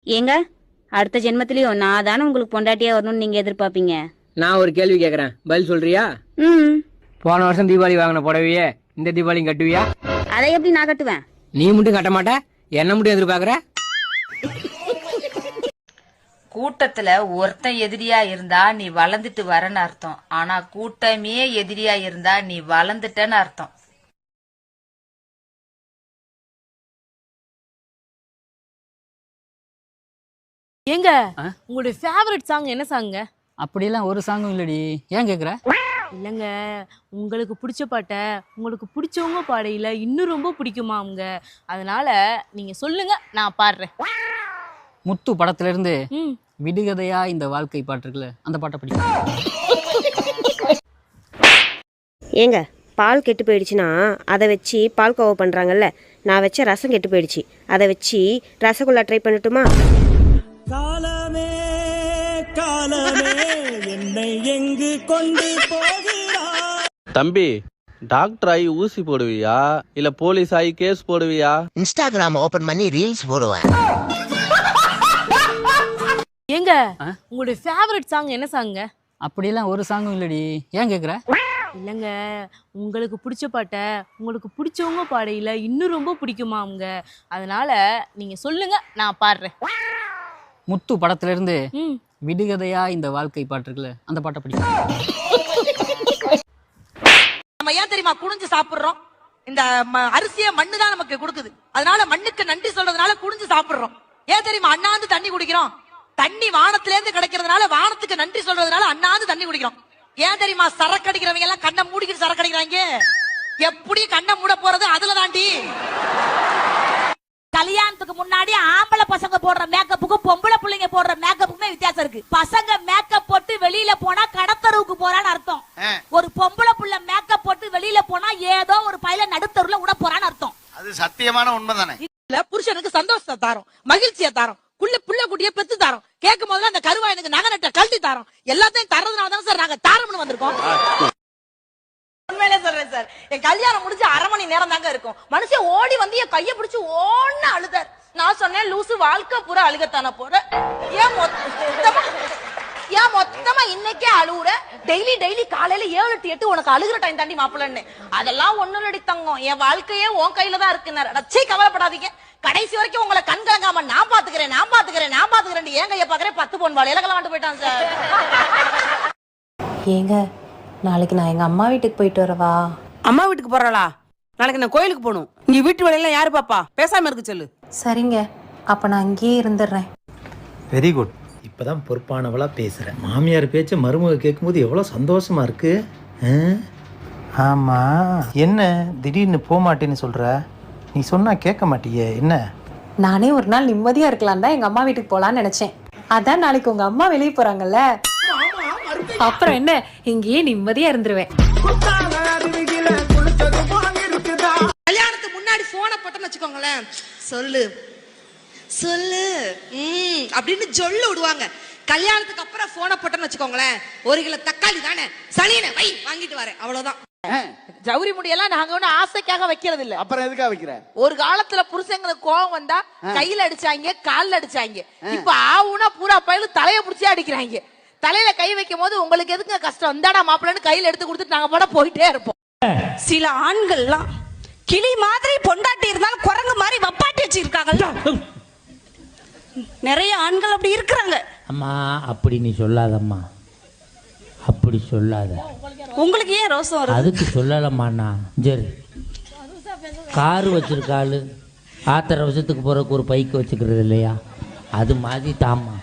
ஏங்க அடுத்த ஜென்மத்திலயும் நான் தானே உங்களுக்கு பொண்டாட்டியா வரணும்னு நீங்க எதிர்பார்ப்பீங்க. நான் ஒரு கேள்வி கேக்குறேன், பதில் சொல்றியா? போன வருஷம் தீபாவளி வாங்கின புடவையே இந்த தீபாவளி கட்டுவியா? அதை எப்படி நான் கட்டுவேன்? நீ மட்டும் கட்ட மாட்ட, என்ன மட்டும் எதிர்பார்க்கற? கூட்டத்துல ஒருத்தன் எதிரியா இருந்தா நீ வளர்ந்துட்டு வரன்னு அர்த்தம். ஆனா கூட்டமே எதிரியா இருந்தா நீ வளர்ந்துட்டன்னு அர்த்தம். ஏங்க உங்களுடைய ஃபேவரட் சாங் என்ன சாங்க? அப்படியெல்லாம் ஒரு சாங்கும் இல்லடி, ஏன் கேக்குற? இல்லைங்க, உங்களுக்கு பிடிச்ச பாட்டை உங்களுக்கு பிடிச்சவங்க பாடையில இன்னும் ரொம்ப பிடிக்குமா அவங்க, அதனால நீங்க சொல்லுங்க, நான் பாடுறேன். முத்து படத்துல இருந்து விடுகதையா இந்த வாழ்க்கை பாட்டு இருக்குல்ல, அந்த பாட்டை பிடிக்கும். ஏங்க பால் கெட்டு போயிடுச்சுன்னா அதை வச்சு பால் கோவா பண்ணுறாங்கல்ல, நான் வச்ச ரசம் கெட்டு போயிடுச்சு, அதை வச்சு ரசகுல்லா ட்ரை பண்ணட்டுமா? காலமே காலமே என்னை எங்கு கொண்டு போகிறாய்? தம்பி, டாக்டர் ஆகி ஊசி போடுவியா இல்ல போலீஸ் ஆகி கேஸ் போடுவியா? இன்ஸ்டாகிராம் ஓபன் பண்ணி ரீல்ஸ் போடுவேன். ஏங்க உங்களுடைய ஃபேவரட் சாங் என்ன சாங்க? அப்படியெல்லாம் ஒரு சாங்கும் இல்லடி, ஏன் கேக்குற? இல்லைங்க, உங்களுக்கு பிடிச்ச பாட்டை உங்களுக்கு பிடிச்சவங்க பாடையில இன்னும் ரொம்ப பிடிக்குமா அவங்க, அதனால நீங்க சொல்லுங்க, நான் பாடுறேன். முத்து படத்துல இருந்து விடுகதையா இந்த வாழ்க்கை பாட்டு இருக்குல்ல, அந்த பாட்டை பிடிக்கும். நம்ம ஏன் தெரியுமா குனிஞ்சு சாப்பிடுறோம்? இந்த அரிசிய மண்ணு தான் நமக்கு கொடுக்குது, அதனால மண்ணுக்கு நன்றி சொல்றதுனால குனிஞ்சு சாப்பிடுறோம். ஏன் தெரியுமா அண்ணாந்து தண்ணி குடிக்கிறோம்? தண்ணி வானத்துல இருந்து கிடைக்கிறதுனால வானத்துக்கு நன்றி சொல்றதுனால அண்ணாந்து தண்ணி குடிக்கிறோம். ஏன் தெரியுமா சரக்கு அடிக்கிறவங்க எல்லாம் கண்ணை மூடிக்கிட்டு சரக்கு அடிக்கிறாங்க? எப்படி கண்ணை மூட போறது? அதுல தாண்டி கல்யாணத்துக்கு முன்னாடி ஆம்பளை பசங்க போடுற மேக்கப்புக்கும் பொம்பளை பிள்ளைங்க போடுற மேக்கப்புக்குமே வித்தியாசம் இருக்கு. பசங்க மேக்கப் போட்டு வெளியில போனா கடத்தருவுக்கு போறான்னு அர்த்தம். ஒரு பொம்பளை புள்ள மேக்கப் போட்டு வெளியில போனா ஏதோ ஒரு பையில நடுத்தருவுல விட போறான்னு அர்த்தம். அது சத்தியமான உண்மைதானே. புருஷனுக்கு சந்தோஷத்தை தாரோம், மகிழ்ச்சியை தாரோம், புள்ள குட்டிய பெத்து தாரோம், கேட்கும் போதுல அந்த கருவாயனுக்கு நகை நட்ட கழட்டி தாரோம், எல்லாத்தையும் தரதுனாலதான் சார் நாங்க தாரம்னு வந்திருக்கோம். உண்மையிலே சொல்றேன் சார், என் கல்யாணம் முடிஞ்சு 1/2 மணி நேரம் தாங்க இருக்கும். மனுஷன் ஓடி வந்து என் கையை பிடிச்சு ஓன்னு அழுதார். நான் சொன்னேன், லூசு வாழ்க்கை பூரா அழுகத்தான போற, ஏன் மொத்தமா இன்னைக்கே அழுவுற? டெய்லி காலையில 7 to 8 உனக்கு அழுகுற டைம் தாண்டி மாப்பிள்ளன்னு. அதெல்லாம் ஒண்ணும் நடி தங்கம், என் வாழ்க்கையே உன் கையில தான் இருக்குன்னாரு. ரச்சை கவலைப்படாதீங்க, கடைசி வரைக்கும் உங்களை கண் கலங்காம நான் பாத்துக்கிறேன் என் கையை பாக்குறேன். 10 பொன் வாழையில கலவாண்டு போயிட்டான் சார். ஏங்க நாளைக்கு நான் எங்க அம்மா வீட்டுக்கு போயிட்டு வரவா? அம்மா வீட்டுக்கு போறாளா? நாளைக்கு நான் கோயிலுக்கு போகணும். இங்க வீட்டு வேலையெல்லாம் யாரு பாப்பா? பேசாம இருக்கு சொல்லு. சரிங்க, அப்ப நான் அங்கேயே இருந்துடுறேன். Very good. இப்பதான் பொறுப்பானவளா பேசுறேன். மாமியார் பேச்ச மருமக கேட்கும்போது எவ்வளவு சந்தோஷமா இருக்கு. ஆமா, என்ன திடீர்னு போக மாட்டேன்னு சொல்ற? நீ சொன்னா கேட்க மாட்டியே, என்ன? நானே ஒரு நாள் நிம்மதியா இருக்கலாம் தான் எங்க அம்மா வீட்டுக்கு போலான்னு நினைச்சேன். அதான் நாளைக்கு உங்க அம்மா வெளியே போறாங்கல்ல, அப்புறம் என்ன இங்கேயே நிம்மதியா இருந்துருவேன். கல்யாணத்துக்கு முன்னாடி போனை போட்டோன்னு வச்சுக்கோங்களேன், சொல்லு சொல்லு அப்படின்னு சொல்லு விடுவாங்க. கல்யாணத்துக்கு அப்புறம் போனை போட்டோன்னு வச்சுக்கோங்களேன், 1 கிலோ தக்காளி தானே சளின வை வாங்கிட்டு வரேன், அவ்வளவுதான். ஜவுரி முடியெல்லாம் நாங்க ஒண்ணு ஆசைக்காக வைக்கிறது இல்ல. அப்புறம் எதுக்காக வைக்கிற? ஒரு காலத்துல புருஷங்களுக்கு கோவம் வந்தா கையில அடிச்சாங்க, கால்ல அடிச்சாங்க. இப்ப ஆவுனா பூரா பயில தலைய புடிச்சே அடிக்கிறாங்க. தலையில கை வைக்கும் போது உங்களுக்கு எதுக்கு கஷ்டம்? இந்தாடா மாப்பிள்ளன்னு கையில எடுத்து கொடுத்துட்டு நாங்க போட போயிட்டே இருப்போம். சில ஆண்கள்லாம் கிளி மாதிரி பொண்டாட்டி இருந்தாலும் குரங்கு மாதிரி வப்பாட்டி வச்சிருக்காங்கல்ல, நிறைய ஆண்கள் அப்படி இருக்கிறாங்க. அம்மா அப்படி நீ சொல்லாதம்மா, அப்படி சொல்லாத. உங்களுக்கு ஏன் ரோசம் வருது? அதுக்கு சொல்லலம்மாண்ணா. சரி, காரு வச்சிருக்காளு, ஆத்திர வருஷத்துக்கு போறதுக்கு ஒரு பைக்கு வச்சுக்கிறது இல்லையா, அது மாதிரி தாம்மா.